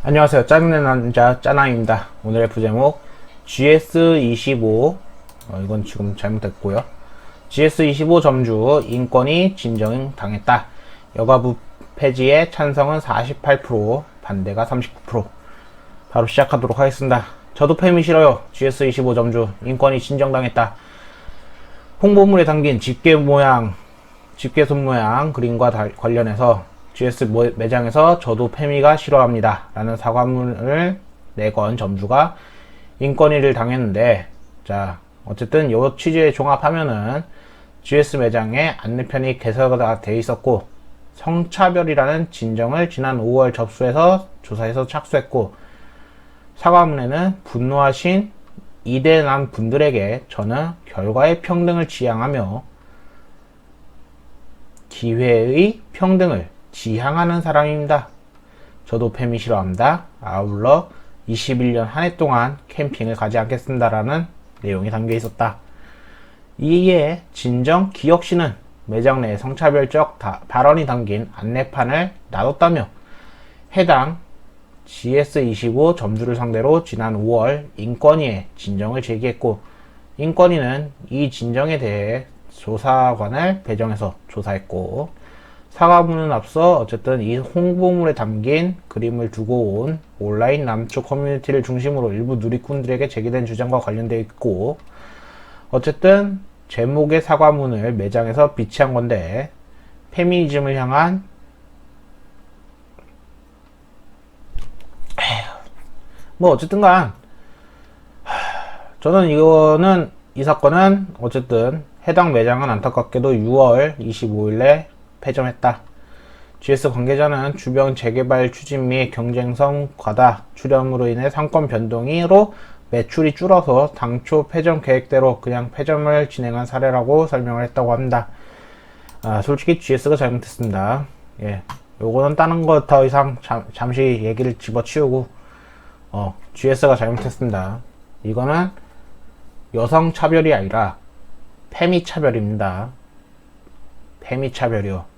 안녕하세요. 짜증낸 남자 짜나입니다. 오늘의 부제목 GS25 이건 지금 잘못됐고요. GS25 점주 인권이 진정당했다. 여가부 폐지에 찬성은 48%, 반대가 39%. 바로 시작하도록 하겠습니다. 저도 폐미 싫어요. GS25 점주 인권이 진정당했다. 홍보물에 담긴 집게손 모양 그림과 관련해서 GS 매장에서 저도 폐미가 싫어합니다 라는 사과문을 내건 점주가 인권위를 당했는데, 자 어쨌든 요 취지에 종합하면은 GS 매장에 안내편이 개설가 돼 있었고, 성차별이라는 진정을 지난 5월 접수해서 조사해서 착수했고, 사과문에는 분노하신 이대남 분들에게 저는 결과의 평등을 지향하며 기회의 평등을 지향하는 사람입니다. 저도 폐미 싫어합니다. 아울러 21년 한 해 동안 캠핑을 가지 않겠습니다 라는 내용이 담겨 있었다. 이에 진정 기혁씨는 매장 내 성차별적 발언이 담긴 안내판을 놔뒀다며 해당 GS25 점주를 상대로 지난 5월 인권위에 진정을 제기했고, 인권위는 이 진정에 대해 조사관을 배정해서 조사했고, 사과문은 앞서 어쨌든 이 홍보물에 담긴 그림을 두고 온 온라인 남초 커뮤니티를 중심으로 일부 누리꾼들에게 제기된 주장과 관련되어 있고, 어쨌든 제목의 사과문을 매장에서 비치한 건데, 페미니즘을 향한 뭐 어쨌든간 저는 이 사건은 어쨌든 해당 매장은 안타깝게도 6월 25일에 폐점했다. GS 관계자는 주변 재개발 추진 및 경쟁성 과다 출현으로 인해 상권 변동으로 매출이 줄어서 당초 폐점 계획대로 그냥 폐점을 진행한 사례라고 설명을 했다고 합니다. 솔직히 GS가 잘못했습니다. 예, 요거는 다른 거 더 이상 잠시 얘기를 집어치우고, GS가 잘못했습니다. 이거는 여성 차별이 아니라 페미 차별입니다. 페미 차별이요.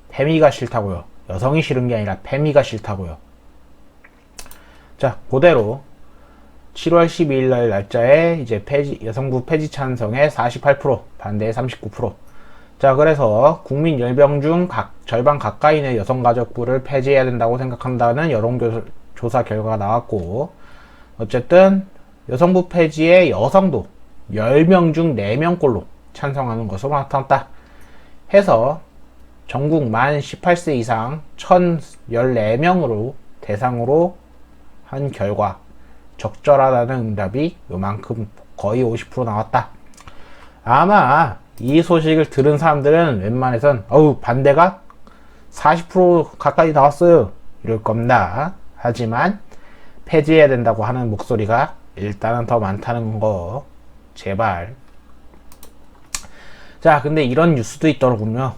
페미가 싫다고요. 여성이 싫은 게 아니라 페미가 싫다고요. 자, 그대로 7월 12일 날 날짜에 이제 여성부 폐지 찬성에 48%, 반대에 39%. 자, 그래서 국민 열병 중 절반 가까이는 여성가족부를 폐지해야 된다고 생각한다는 여론조사 결과가 나왔고, 어쨌든 여성부 폐지에 여성도 10명 중 4명꼴로 찬성하는 것으로 나타났다. 해서 전국 만 18세 이상 1014명으로 대상으로 한 결과 적절하다는 응답이 요만큼 거의 50% 나왔다. 아마 이 소식을 들은 사람들은 웬만해선 반대가 40% 가까이 나왔어요 이럴 겁니다. 하지만 폐지해야 된다고 하는 목소리가 일단은 더 많다는 거 제발. 자, 근데 이런 뉴스도 있더군요.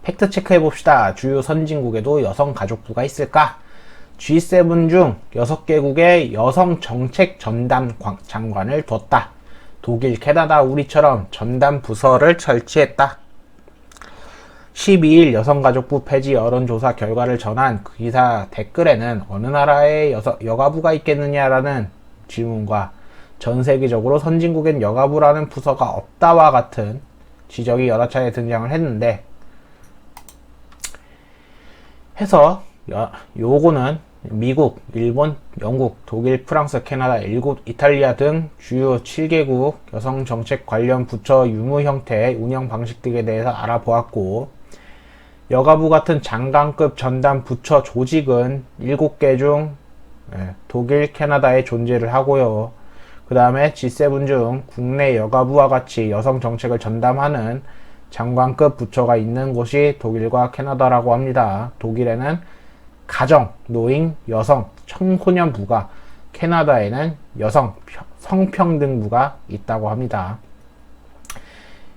팩트 체크해 봅시다. 주요 선진국에도 여성 가족부가 있을까? G7 중 6개국의 여성 정책 전담 장관을 뒀다. 독일, 캐나다, 우리처럼 전담 부서를 설치했다. 12일 여성가족부 폐지 여론조사 결과를 전한 그 기사 댓글에는 어느 나라에 여가부가 있겠느냐라는 질문과 전 세계적으로 선진국엔 여가부라는 부서가 없다와 같은 지적이 여러 차례 등장을 했는데, 해서 요거는 미국, 일본, 영국, 독일, 프랑스, 캐나다, 일곱, 이탈리아 등 주요 7개국 여성정책 관련 부처 유무 형태, 운영 방식 등에 대해서 알아보았고, 여가부 같은 장관급 전담 부처 조직은 7개 중 독일, 캐나다에 존재를 하고요. 그 다음에 G7 중 국내 여가부와 같이 여성 정책을 전담하는 장관급 부처가 있는 곳이 독일과 캐나다라고 합니다. 독일에는 가정, 노인, 여성, 청소년부가, 캐나다에는 여성, 성평등부가 있다고 합니다.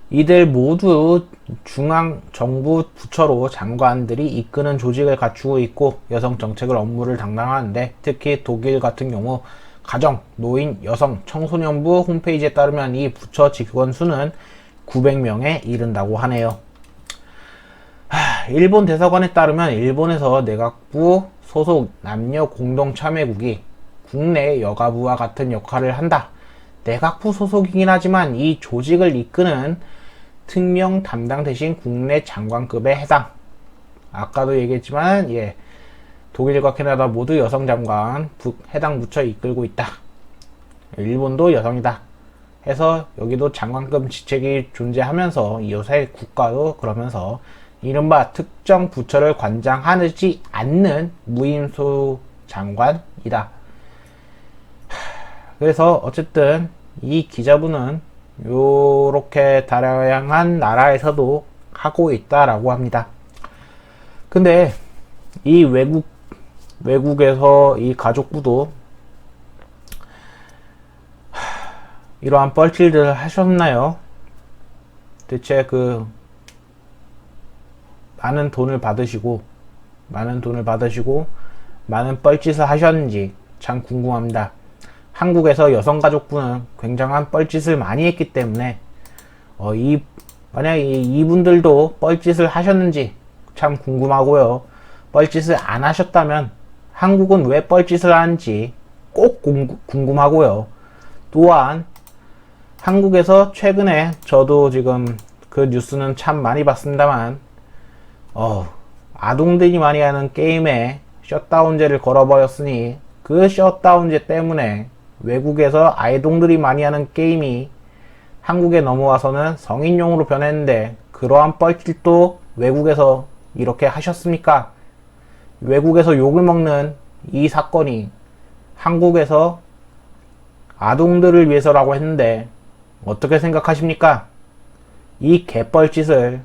이들 모두 중앙정부 부처로 장관들이 이끄는 조직을 갖추고 있고 여성 정책을 업무를 담당하는데, 특히 독일 같은 경우 가정, 노인, 여성, 청소년부 홈페이지에 따르면 이 부처 직원 수는 900명에 이른다고 하네요. 일본 대사관에 따르면 일본에서 내각부 소속 남녀 공동 참여국이 국내 여가부와 같은 역할을 한다. 내각부 소속이긴 하지만 이 조직을 이끄는 특명 담당 대신 국내 장관급에 해당. 아까도 얘기했지만 독일과 캐나다 모두 여성 장관 해당 부처 이끌고 있다. 일본도 여성이다. 해서 여기도 장관급 직책이 존재하면서 요새 국가도 그러면서 이른바 특정 부처를 관장하지 않는 무임소 장관이다. 그래서 어쨌든 이 기자분은 요렇게 다양한 나라에서도 하고 있다라고 합니다. 근데 이 외국에서 이 가족부도 이러한 뻘짓을 하셨나요? 대체 많은 돈을 받으시고 많은 뻘짓을 하셨는지 참 궁금합니다. 한국에서 여성가족부는 굉장한 뻘짓을 많이 했기 때문에 만약에 이분들도 뻘짓을 하셨는지 참 궁금하고요. 뻘짓을 안 하셨다면 한국은 왜 뻘짓을 하는지 꼭 궁금하고요. 또한 한국에서 최근에 저도 지금 그 뉴스는 참 많이 봤습니다만 아동들이 많이 하는 게임에 셧다운제를 걸어버렸으니 그 셧다운제 때문에 외국에서 아이동들이 많이 하는 게임이 한국에 넘어와서는 성인용으로 변했는데 그러한 뻘짓도 외국에서 이렇게 하셨습니까? 외국에서 욕을 먹는 이 사건이 한국에서 아동들을 위해서라고 했는데 어떻게 생각하십니까? 이 개뻘짓을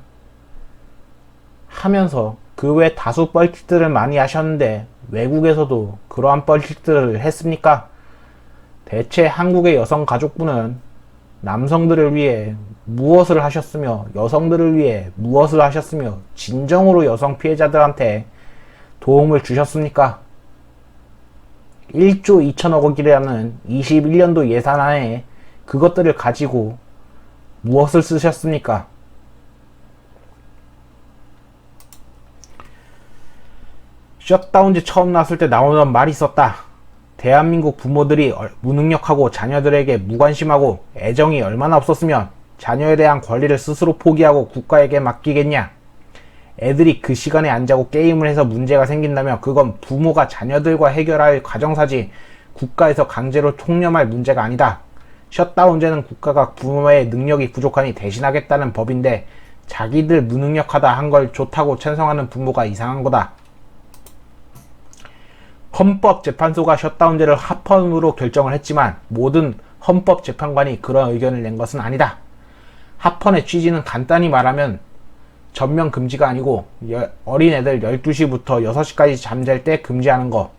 하면서 그 외 다수 뻘짓들을 많이 하셨는데 외국에서도 그러한 뻘짓들을 했습니까? 대체 한국의 여성가족부는 남성들을 위해 무엇을 하셨으며 여성들을 위해 무엇을 하셨으며 진정으로 여성 피해자들한테 도움을 주셨습니까? 1조 2천억 원이라는 21년도 예산안에 그것들을 가지고 무엇을 쓰셨습니까? 셧다운제 처음 나왔을 때 나오는 말이 있었다. 대한민국 부모들이 무능력하고 자녀들에게 무관심하고 애정이 얼마나 없었으면 자녀에 대한 권리를 스스로 포기하고 국가에게 맡기겠냐. 애들이 그 시간에 안 자고 게임을 해서 문제가 생긴다면 그건 부모가 자녀들과 해결할 가정사지 국가에서 강제로 총념할 문제가 아니다. 셧다운제는 국가가 부모의 능력이 부족하니 대신하겠다는 법인데 자기들 무능력하다 한 걸 좋다고 찬성하는 부모가 이상한 거다. 헌법재판소가 셧다운제를 합헌으로 결정을 했지만 모든 헌법재판관이 그런 의견을 낸 것은 아니다. 합헌의 취지는 간단히 말하면 전면 금지가 아니고 어린애들 12시부터 6시까지 잠잘 때 금지하는 거.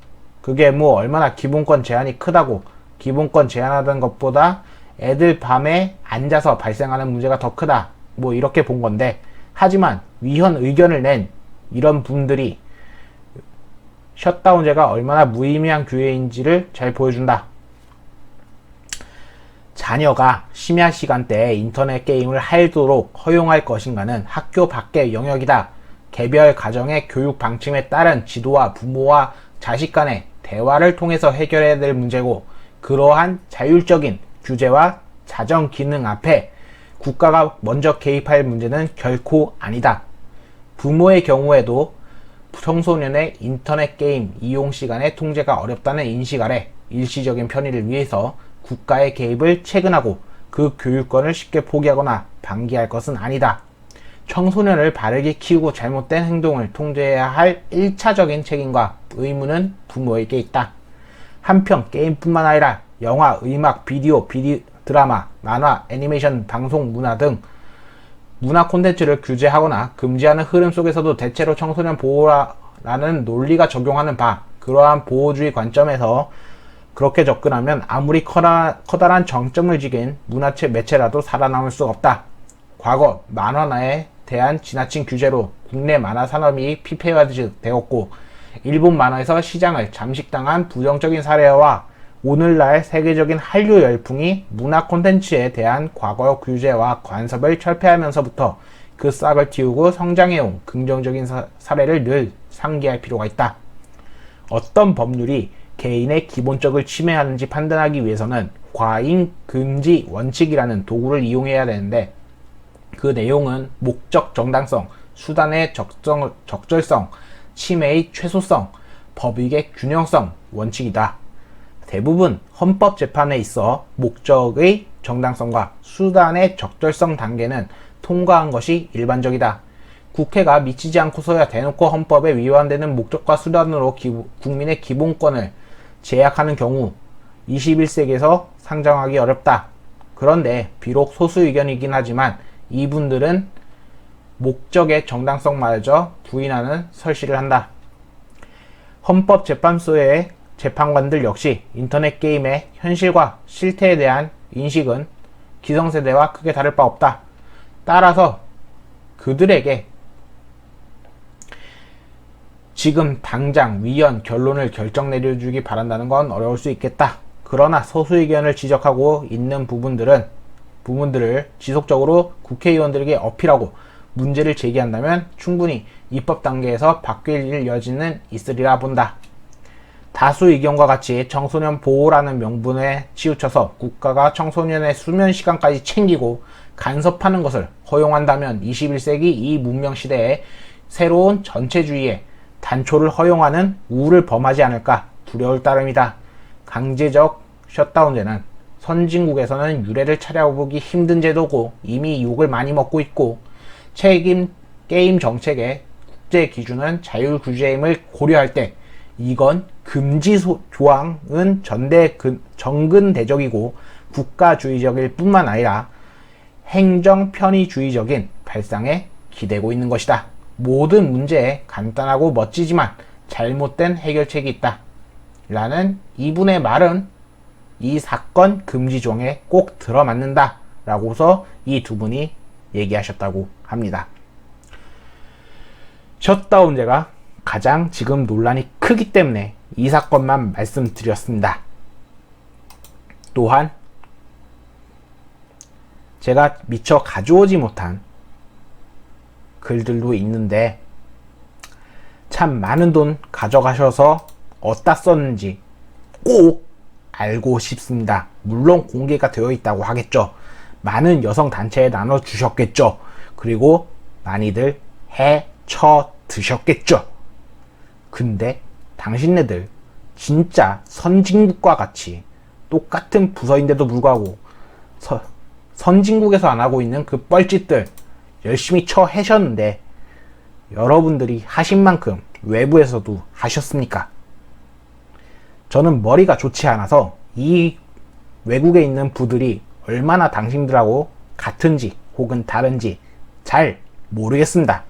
그게 뭐 얼마나 기본권 제한이 크다고. 기본권 제한하던 것보다 애들 밤에 앉아서 발생하는 문제가 더 크다. 뭐 이렇게 본 건데 하지만 위헌 의견을 낸 이런 분들이 셧다운제가 얼마나 무의미한 규례인지를 잘 보여준다. 자녀가 심야 시간대에 인터넷 게임을 하도록 허용할 것인가는 학교 밖의 영역이다. 개별 가정의 교육 방침에 따른 지도와 부모와 자식 간의 대화를 통해서 해결해야 될 문제고 그러한 자율적인 규제와 자정 기능 앞에 국가가 먼저 개입할 문제는 결코 아니다. 부모의 경우에도 청소년의 인터넷 게임 이용 시간의 통제가 어렵다는 인식 아래 일시적인 편의를 위해서 국가의 개입을 체근하고 그 교육권을 쉽게 포기하거나 방기할 것은 아니다. 청소년을 바르게 키우고 잘못된 행동을 통제해야 할 1차적인 책임과 의무는 부모에게 있다. 한편 게임뿐만 아니라 영화, 음악, 비디오, 드라마, 만화, 애니메이션, 방송, 문화 등 문화 콘텐츠를 규제하거나 금지하는 흐름 속에서도 대체로 청소년 보호라는 논리가 적용하는 바 그러한 보호주의 관점에서 그렇게 접근하면 아무리 커다란 정점을 지긴 문화체 매체라도 살아남을 수 없다. 과거 만화에 대한 지나친 규제로 국내 만화 산업이 피폐화되었고 일본 만화에서 시장을 잠식당한 부정적인 사례와 오늘날 세계적인 한류 열풍이 문화 콘텐츠에 대한 과거 규제와 간섭을 철폐하면서부터 그 싹을 틔우고 성장해온 긍정적인 사례를 늘 상기할 필요가 있다. 어떤 법률이 개인의 기본적을 침해하는지 판단하기 위해서는 과잉 금지 원칙이라는 도구를 이용해야 되는데, 그 내용은 목적 정당성, 수단의 적절성, 침해의 최소성, 법익의 균형성 원칙이다. 대부분 헌법재판에 있어 목적의 정당성과 수단의 적절성 단계는 통과한 것이 일반적이다. 국회가 미치지 않고서야 대놓고 헌법에 위반되는 목적과 수단으로 국민의 기본권을 제약하는 경우 21세기에서 상정하기 어렵다. 그런데 비록 소수 의견이긴 하지만 이분들은 목적의 정당성마저 부인하는 설실을 한다. 헌법재판소의 재판관들 역시 인터넷 게임의 현실과 실태에 대한 인식은 기성세대와 크게 다를 바 없다. 따라서 그들에게 지금 당장 위헌 결론을 결정 내려주기 바란다는 건 어려울 수 있겠다. 그러나 소수 의견을 지적하고 있는 부분들을 지속적으로 국회의원들에게 어필하고 문제를 제기한다면 충분히 입법 단계에서 바뀔 여지는 있으리라 본다. 다수 의견과 같이 청소년 보호라는 명분에 치우쳐서 국가가 청소년의 수면 시간까지 챙기고 간섭하는 것을 허용한다면 21세기 이 문명 시대에 새로운 전체주의의 단초를 허용하는 우를 범하지 않을까 두려울 따름이다. 강제적 셧다운제는 선진국에서는 유례를 찾아보기 힘든 제도고 이미 욕을 많이 먹고 있고, 게임 정책의 국제 기준은 자율 규제임을 고려할 때 이건 금지 조항은 정근대적이고 국가주의적일 뿐만 아니라 행정 편의주의적인 발상에 기대고 있는 것이다. 모든 문제에 간단하고 멋지지만 잘못된 해결책이 있다. 라는 이분의 말은 이 사건 금지 조항에 꼭 들어맞는다. 라고서 이 두 분이 얘기하셨다고 합니다. 셧다운제가 가장 지금 논란이 크기 때문에 이 사건만 말씀드렸습니다. 또한 제가 미처 가져오지 못한 글들도 있는데 참 많은 돈 가져가셔서 어디다 썼는지 꼭 알고 싶습니다. 물론 공개가 되어 있다고 하겠죠. 많은 여성 단체에 나눠 주셨겠죠. 그리고 많이들 해쳐 드셨겠죠. 근데 당신네들 진짜 선진국과 같이 똑같은 부서인데도 불구하고 선진국에서 안 하고 있는 그 뻘짓들 열심히 처해셨는데 여러분들이 하신 만큼 외부에서도 하셨습니까? 저는 머리가 좋지 않아서 이 외국에 있는 부들이 얼마나 당신들하고 같은지 혹은 다른지 잘 모르겠습니다.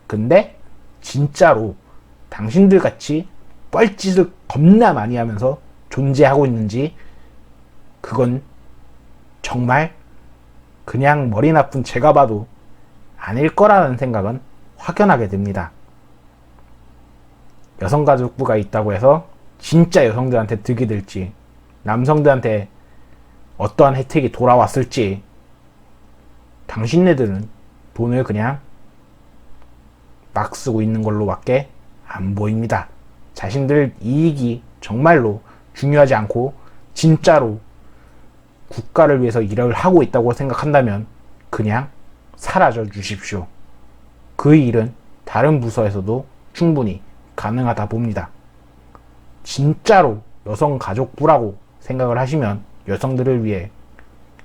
근데 진짜로 당신들 같이 뻘짓을 겁나 많이 하면서 존재하고 있는지 그건 정말 그냥 머리 나쁜 제가 봐도 아닐 거라는 생각은 확연하게 듭니다. 여성가족부가 있다고 해서 진짜 여성들한테 득이 될지 남성들한테 어떠한 혜택이 돌아왔을지 당신네들은 돈을 그냥 막 쓰고 있는 걸로 밖에 안 보입니다. 자신들 이익이 정말로 중요하지 않고 진짜로 국가를 위해서 일을 하고 있다고 생각한다면 그냥 사라져 주십시오. 그 일은 다른 부서에서도 충분히 가능하다 봅니다. 진짜로 여성가족부라고 생각을 하시면 여성들을 위해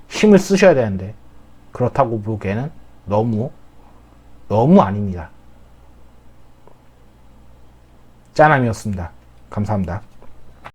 힘을 쓰셔야 되는데 그렇다고 보기에는 너무 아닙니다. 짠함이었습니다. 감사합니다.